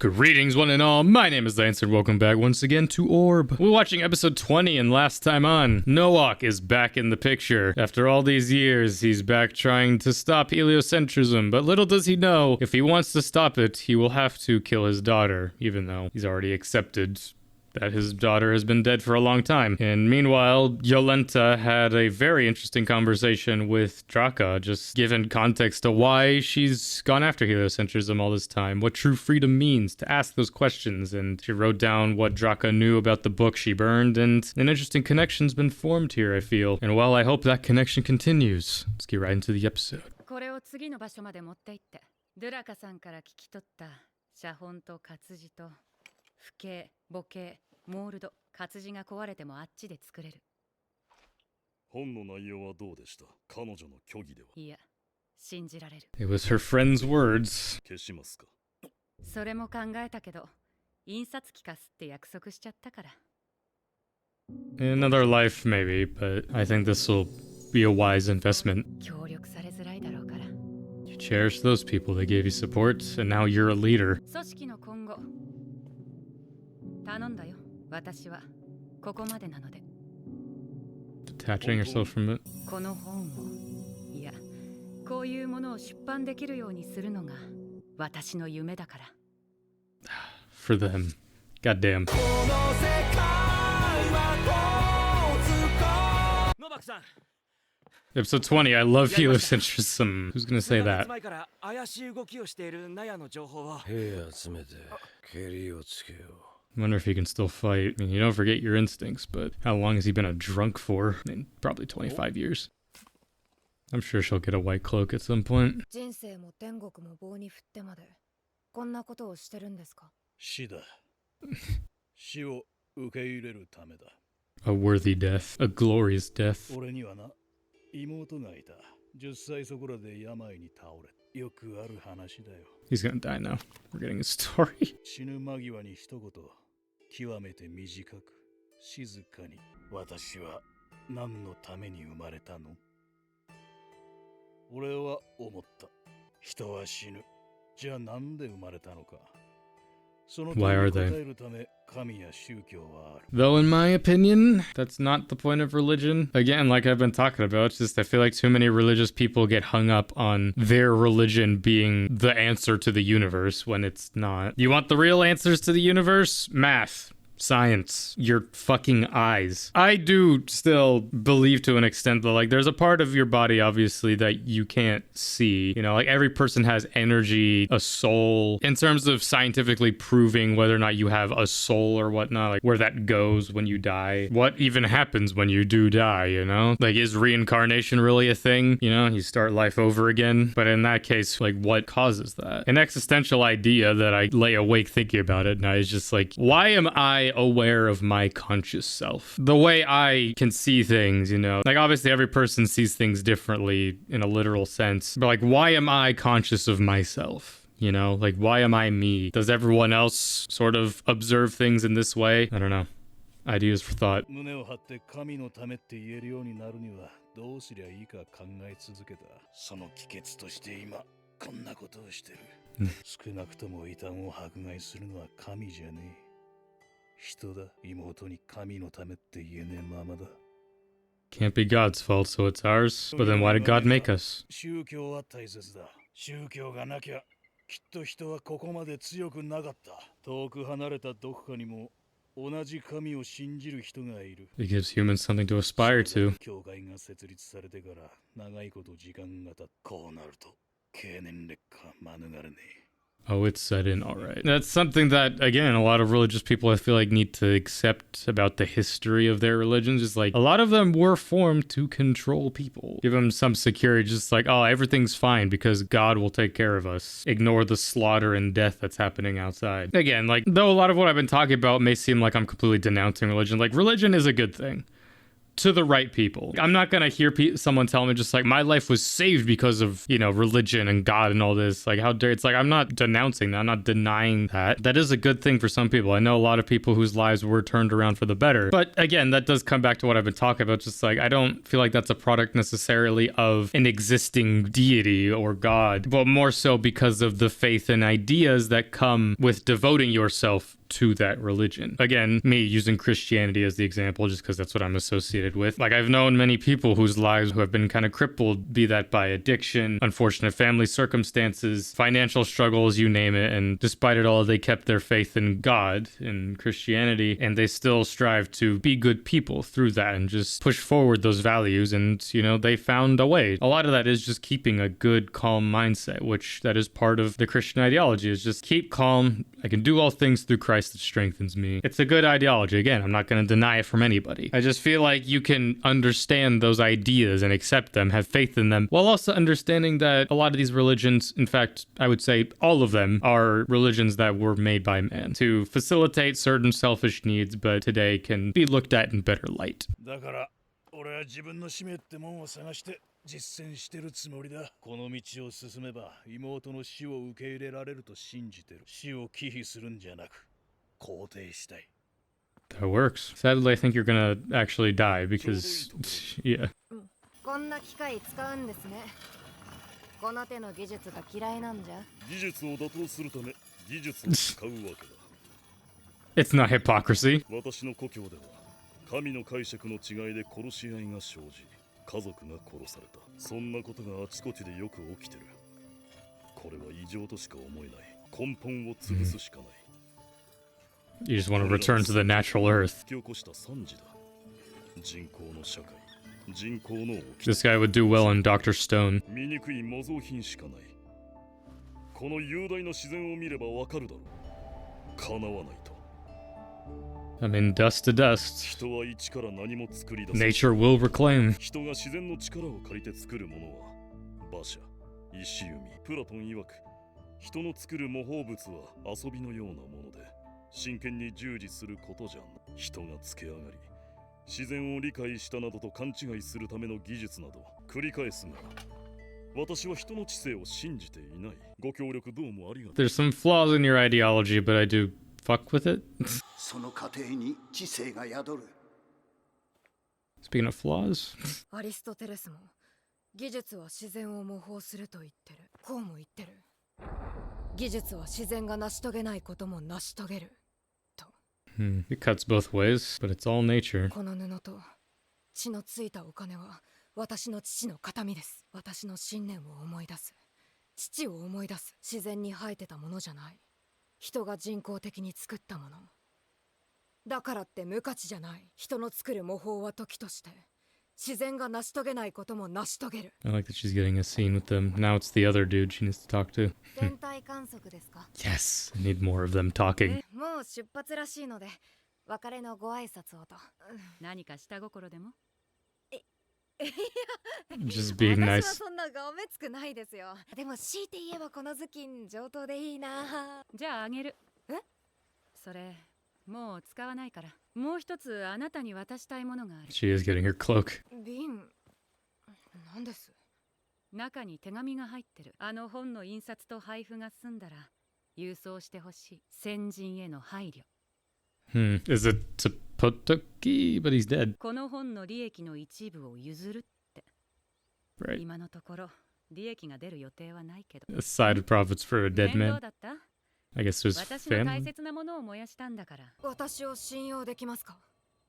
Greetings, one and all. My name is Lance, and welcome back once again to Orb. We're watching episode 20, and last time on, Noak is back in the picture. After all these years, he's back trying to stop heliocentrism, but little does he know, if he wants to stop it, he will have to kill his daughter, even though he's already accepted that his daughter has been dead for a long time. And meanwhile, Jolenta had a very interesting conversation with Draka, just given context to why she's gone after heliocentrism all this time, what true freedom means, to ask those questions. And she wrote down what Draka knew about the book she burned, and an interesting connection's been formed here, I feel. And while I hope that connection continues, let's get right into the episode. これを次の場所まで持って行って、ドゥラカさんから聞き取った写本と活字と父兄、母兄、モールド、活字が壊れてもあっちで作れる。本の内容はどうでした？彼女の虚偽では。いや、信じられる。It was her friend's words. 消しますか？それも考えたけど、印刷機貸すって約束しちゃったから。In another life, maybe, but I think this will be a wise investment. 協力されづらいだろうから。You cherish those people that gave you support, and now you're a leader. 組織の今後。頼んだよ。私はここまでなので。Detaching herself from it. この本を、いや、こういうものを出版できるようにするのが私の夢だから。For them. Goddamn. ノバクさん。Episode 20, I love heliocentrism. Who's gonna say that? 前から怪しい動きをしているナヤの情報を。兵集めてケリをつけよう。I wonder if he can still fight. I mean, you don't forget your instincts, but how long has he been a drunk for? Probably 25 years. I'm sure she'll get a white cloak at some point. 人生も天国も棒に振ってまでこんなことをしてるんですか？死だ。死を受け入れるためだ。A worthy death. A glorious death. 俺にはな、妹がいた。10歳そこらで病に倒れ。よくある話だよ。He's gonna die now. We're getting a story. 死ぬ間際に一言、極めて短く、静かに。私は何のために生まれたの？俺は思った。人は死ぬ。じゃあなんで生まれたのか。Why are they? Though, in my opinion, that's not the point of religion. Again, like I've been talking about, it's just I feel like too many religious people get hung up on their religion being the answer to the universe when it's not. You want the real answers to the universe? Math. Science, your fucking eyes. I do still believe to an extent that, like, there's a part of your body, obviously, that you can't see. You know, like, every person has energy, a soul. In terms of scientifically proving whether or not you have a soul or whatnot, like, where that goes when you die. What even happens when you do die, you know? Like, is reincarnation really a thing? You know, you start life over again? But in that case, like, what causes that? An existential idea that I lay awake thinking about it now is just like, why am I aware of my conscious self? The way I can see things, you know, like obviously every person sees things differently in a literal sense, but like, why am I conscious of myself? You know, like, why am I me? Does everyone else sort of observe things in this way? I don't know. Ideas for thought. 胸を張って神のためって言えるようになるにはどうすりゃいいか考え続けた。その帰結として今こんなことをしてる。少なくとも異端を迫害するのは神じゃねえ。人だ。妹に神のためって言えねえままだ。Can't be God's fault, so it's ours. But then why did God make us? 宗教は大切だ。宗教がなきゃきっと人はここまで強くなかった。遠く離れたどこかにも同じ神を信じる人がいる。It gives humans something to aspire to. 教会が設立されてから長いこと時間が経っこうなると経年劣化免れねえ。Oh, it's set in, all right. That's something that, again, a lot of religious people I feel like need to accept about the history of their religions. Is like, a lot of them were formed to control people. Give them some security, just like, oh, everything's fine because God will take care of us. Ignore the slaughter and death that's happening outside. Again, like, though a lot of what I've been talking about may seem like I'm completely denouncing religion, like, religion is a good thing. to the right people. I'm not gonna hear someone tell me just like my life was saved because of, you know, religion and God and all this. Like, how dare, it's like, I'm not denouncing that. I'm not denying that. That is a good thing for some people. I know a lot of people whose lives were turned around for the better. But again, that does come back to what I've been talking about. Just like, I don't feel like that's a product necessarily of an existing deity or God, but more so because of the faith and ideas that come with devoting yourself to that religion. Again, me using Christianity as the example just because that's what I'm associated with. Like, I've known many people whose lives who have been kind of crippled, be that by addiction, unfortunate family circumstances, financial struggles, you name it, and despite it all, they kept their faith in God, in Christianity, and they still strive to be good people through that and just push forward those values, and, you know, they found a way. A lot of that is just keeping a good, calm mindset, which that is part of the Christian ideology, is just keep calm. I can do all things through Christ that strengthens me. It's a good ideology. Again, I'm not going to deny it from anybody. I just feel like you can understand those ideas and accept them, have faith in them, while also understanding that a lot of these religions, in fact, I would say all of them, are religions that were made by man to facilitate certain selfish needs, but today can be looked at in better light. だから俺は自分の使命ってもんを探して実践してるつもりだ。この道を進めば妹の死を受け入れられると信じてる。死を忌避するんじゃなく肯定したい。 That works. Sadly, I think you're gonna actually die because, yeah. こんな機械使うんですね。この手の技術が嫌いなんじゃ。技術を打倒するため技術を使うわけだ。 It's not hypocrisy. 私の故郷では神の解釈の違いで殺し合いが生じ、家族が殺された。そんなことがあちこちでよく起きてる。これは異常としか思えない。根本を潰すしかない。 You just want to return to the natural earth. 引き起こした惨事だ。人口の社会、人口の起き This guy would do well in Dr. Stone. 醜い模造品しかない。この雄大な自然を見ればわかるだろう。叶わないと。 I mean, dust to dust. 人は一から何も作り出す。 Nature will reclaim. 人が自然の力を借りて作るものは馬車、石弓、プラトン曰く人の作る模倣物は遊びのようなもので真剣に従事することじゃん。人がつけ上がり自然を理解したなどと勘違いするための技術など繰り返すが私は人の知性を信じていない。ご協力どうもありがとう。 There's some flaws in your ideology, but I do fuck with it. その過程に知性が宿る。 Speaking of flaws. アリストテレスも技術は自然を模倣すると言ってる。こうも言ってる。技術は自然が成し遂げないことも成し遂げる。 It cuts both ways, but it's all nature. この布と血のついたお金は私の父の形見です。私の信念を思い出す。父を思い出す。自然に生えてたものじゃない。人が人工的に作ったもの。だからって無価値じゃない。人の作る模倣は時として自然が成し遂げないことも成し遂げる。 I like that she's getting a scene with them. Now it's the other dude she needs to talk to. 天体観測ですか？ Yes, I need more of them talking. もう出発らしいので別れのご挨拶をと。何か下心でも？ Just being 私は nice. そんながめつくないですよ。でも強いて言えばこの頭巾上等でいいな。じゃああげる。え？それもう使わないから。もう一つあなたに渡したいものがある。 She is getting her cloak. 瓶なんです？中に手紙が入ってる。あの本の印刷と配布が済んだら郵送してほしい。先人への配慮。 Is it Topotoki? But he's dead. この本の利益の一部を譲るって。 Right. 今のところ利益が出る予定はないけど。 Side profits for a dead 面倒 man. だった？ I guess there's 私の大 family. 切なものを燃やしたんだから。私を信用できますか？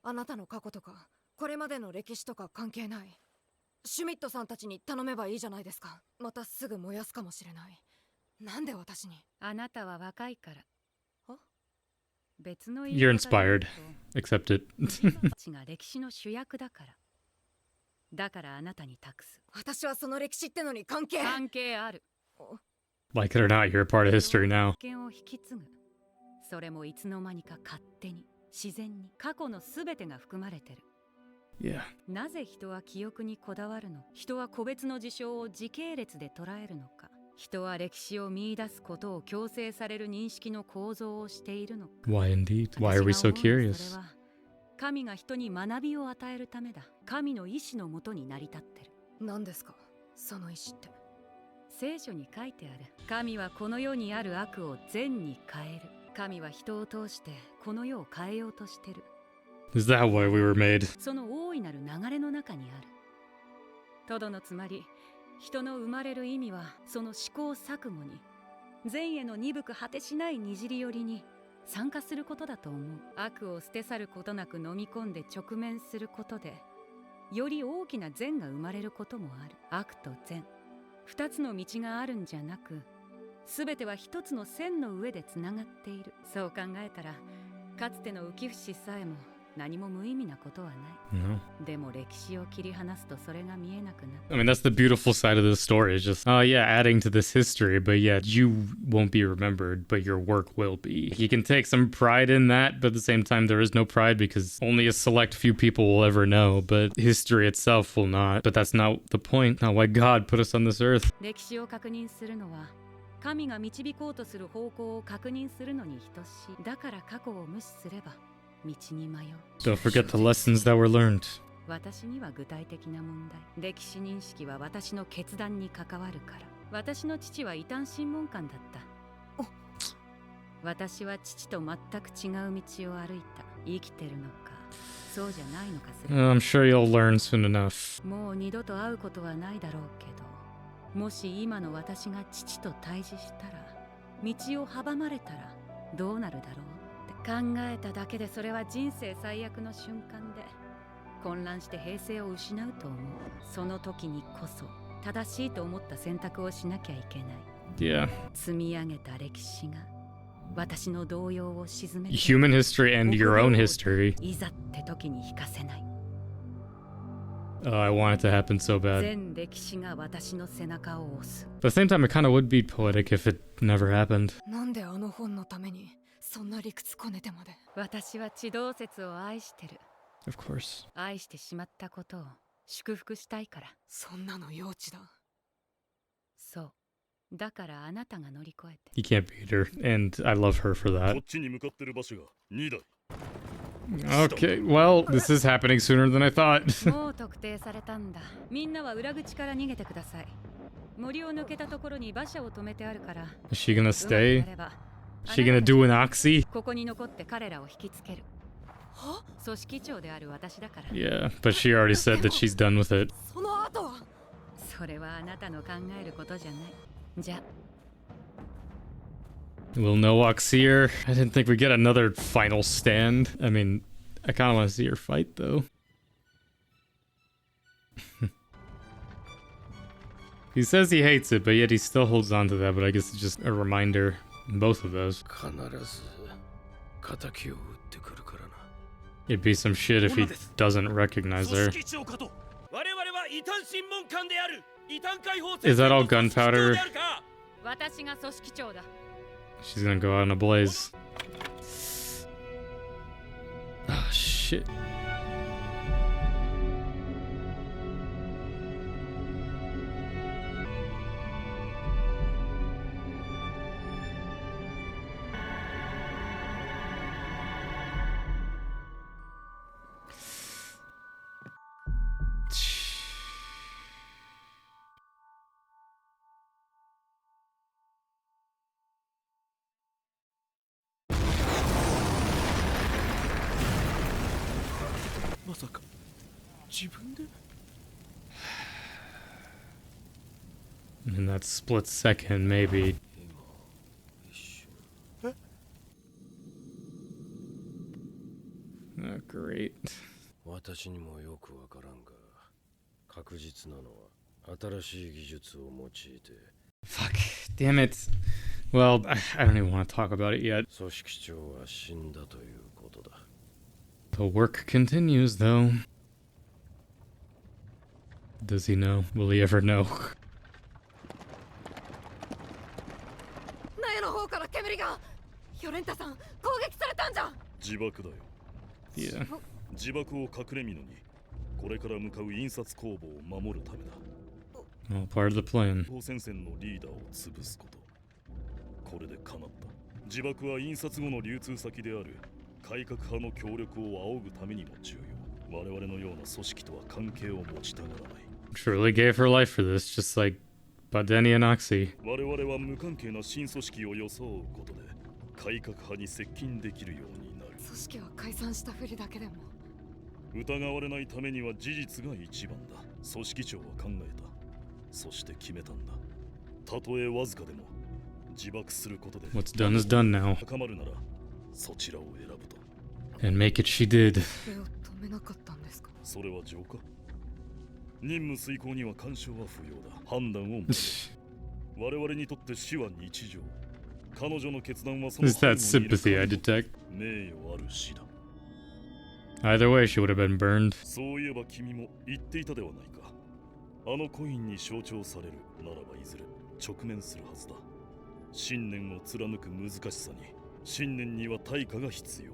あなたの過去とかこれまでの歴史とか関係ない。シュミットさんたちに頼めばいいじゃないですか。またすぐ燃やすかもしれない。なんで私に？あなたは若いから。別の言い方 You're で言う inspired. と Accept it. たちが歴史の主役だから。だからあなたに託す。私はその歴史ってのに関係ある。 Like it or not, you're a part of history now. 権を引き継ぐ。それもいつの間にか勝手に自然に過去のすべてが含まれてる。 Yeah. なぜ人は記憶にこだわるの？人は個別の事象を時系列で捉えるのか？人は歴史を見出すことを強制される認識の構造をしているのか？ Why indeed? Why are we so 私が思うのは curious? それは神が人に学びを与えるためだ。神の意志のもとに成り立ってる。何ですかその意志って。聖書に書いてある。神はこの世にある悪を善に変える。神は人を通してこの世を変えようとしてる。Is that why we were made? その大いなる流れの中にある。とどのつまり、人の生まれる意味はその試行錯誤に、善への鈍く果てしないにじり寄りに参加することだと思う。悪を捨て去ることなく飲み込んで直面することで、より大きな善が生まれることもある。悪と善、二つの道があるんじゃなく、すべては一つの線の上でつながっている。そう考えたら、かつての浮き節さえも何も無意味なことはない。 No. でも歴史を切り離すとそれが見えなくなる。 I mean, that's the beautiful side of this story. Is just, oh yeah, adding to this history, but yeah, you won't be remembered, but your work will be. You can take some pride in that, but at the same time, there is no pride because only a select few people will ever know, but history itself will not. But that's not the point, not why God put us on this earth. 歴史を確認するのは、神が導こうとする方向を確認するのに等しい。だから過去を無視すれば道に迷う。 Don't forget the lessons that were learned. 私には具体的な問題。歴史認識は私の決断に関わるから。私の父は異端審問官だった。私は父と全く違う道を歩いた。生きてるのか、そうじゃないのかする。I'm sure you'll learn soon enough. もう二度と会うことはないだろうけど、もし今の私が父と対峙したら、道を阻まれたらどうなるだろうって考えただけで、それは人生最悪の瞬間で、混乱して平静を失うと思う。その時にこそ正しいと思った選択をしなきゃいけない。 Yeah. 積み上げた歴史が私の動揺を鎮めて、 Human history and your own history. いざって時に引かせない。 Oh, I want it to happen so bad. 全歴史が私の背中を押す。 But at the same time, it kind of would be poetic if it never happened. なんであの本のためにそんな理屈こねてまで。私は地動説を愛してる。 Of course. 愛してしまったことを祝福したいから。そんなの幼稚だ。そう。だからあなたが乗り越えて。 You can't beat her, and I love her for こ that. っちに向かってる馬車が2台。 Okay, well, this is happening sooner than I thought. もう特定されたんだ。みんなは裏口から逃げてください。森を抜けたところに馬車を止めてあるから。 Is she gonna うまく stay? やれば Is she gonna do an oxy? ここに残って彼らを引きつける。組織長である私だから。 Yeah, but she already said that she's done with it. その後は。それはあなたの考えることじゃない。じゃ、 Will no oxy her? I didn't think we'd get another final stand. I mean, I kind of want to see her fight, though. He says he hates it, but yet he still holds on to that, but I guess it's just a reminder. Both of those. 必ず敵を撃ってくるからな。 It'd be some shit if he doesn't recognize 組 her. 織長かと。我々は異端審問官である。異端解放 Is that all gunpowder? 私が組織長だ。 She's gonna go out in a blaze. Ah, shit. In that split second, maybe. Oh, great. 私にもよくわからんが、確実なのは新しい技術を用いて。 Fuck. Damn it. Well, I don't even want to talk about it yet. 組織長は死んだということだ。 The work continues, though. Does he know? Will he ever know? ナヤの方から煙が。ヒョレンタさん、攻撃されたんじゃ。自爆だよ。 Yeah. 自爆を隠れみのに、これから向かう印刷工房を守るためだ。 All part of the plan. 当戦線のリーダーを潰すこと。これで叶った。自爆は印刷後の流通先である改革派の協力を仰ぐためにも重要。我々のような組織とは関係を持ちたがらない。 Truly gave her life for this, just like Badeni and Oxy. 我々は無関係な新組織を装うことで改革派に接近できるようになる。組織は解散したふりだけでも。疑われないためには事実が一番だ。組織長は考えた。そして決めたんだ。たとえわずかでも自爆することで What's done is done now. 高まるならそちらを選ぶと。 And make it she did. それを止めなかったんですか。それは浄化。任務遂行には干渉は不要だ。判断を求める。我々にとって死は日常。彼女の決断はその Is that sympathy I detect? 名誉ある死だ。 Either way, she would have been burned. そういえば君も言っていたではないか。あのコインに象徴されるならばいずれ直面するはずだ。信念を貫く難しさに信念には対価が必要。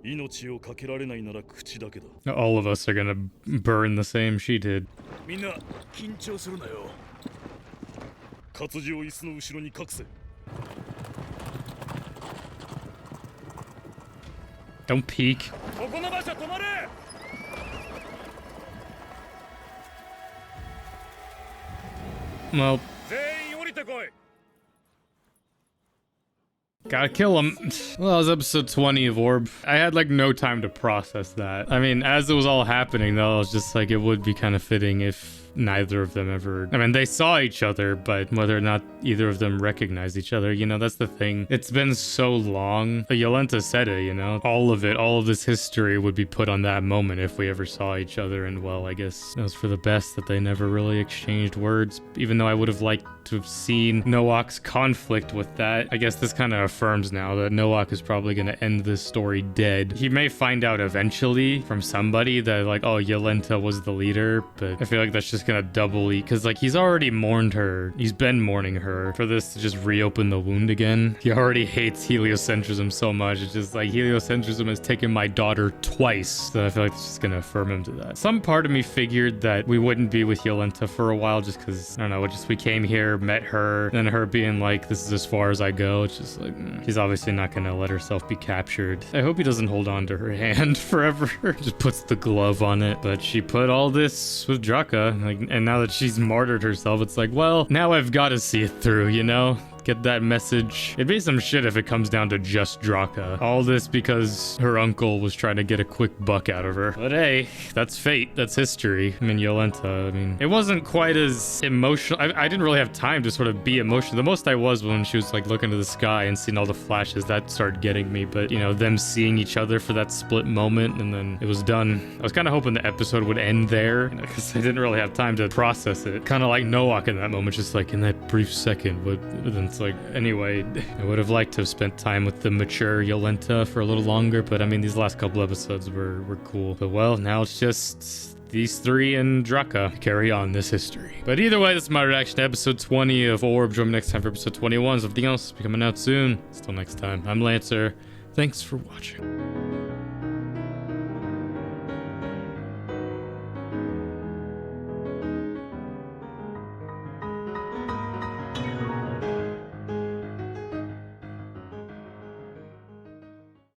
命をかけられないなら口だけだ。 All of us are gonna burn the same she did. みんな緊張するなよ。活字を椅子の後ろに隠せ。 Don't peek. ここの馬車止まれ。 Well, 全員降りてこい。 gotta kill him. Well, that was episode 20 of Orb. I had like no time to process that. I mean, as it was all happening though, I was just like, it would be kind of fitting if neither of them ever... I mean, they saw each other, but whether or not either of them recognized each other, you know, that's the thing. It's been so long. Jolenta said it, you know, all of it, all of this history would be put on that moment if we ever saw each other. And well, I guess it was for the best that they never really exchanged words, even though I would have liked to have seen Noak's conflict with that. I guess this kind of affirms now that Noak is probably going to end this story dead. He may find out eventually from somebody that like, oh, Jolenta was the leader, but I feel like that's just gonna doubly, because like he's already mourned her, he's been mourning her. For this to just reopen the wound again, he already hates heliocentrism so much. It's just like heliocentrism has taken my daughter twice, so I feel like it's just gonna affirm him to that. Some part of me figured that we wouldn't be with Jolenta for a while just because, I don't know, we came here, met her, and her being like, this is as far as I go. It's just like, she's obviously not gonna let herself be captured. I hope he doesn't hold on to her hand forever. Just puts the glove on it. But she put all this with Draka, like, and now that she's martyred herself, it's like, well, now I've got to see it through, you know? Get that message. It'd be some shit if it comes down to just Draka. All this because her uncle was trying to get a quick buck out of her. But hey, that's fate. That's history. I mean, Jolenta, I mean, it wasn't quite as emotional. I didn't really have time to sort of be emotional. The most I was when she was like looking to the sky and seeing all the flashes, that started getting me. But, you know, them seeing each other for that split moment and then it was done. I was kind of hoping the episode would end there, you know, because I didn't really have time to process it. Kind of like Noak in that moment, just like in that brief second. But then it's like, anyway, I would have liked to have spent time with the mature Jolenta for a little longer, but I mean, these last couple episodes were cool. But well, now it's just these three and Draka carry on this history. But either way, that's my reaction to episode 20 of Orb. Join me next time for episode 21. Something else will be coming out soon. Until next time, I'm Lancer. Thanks for watching.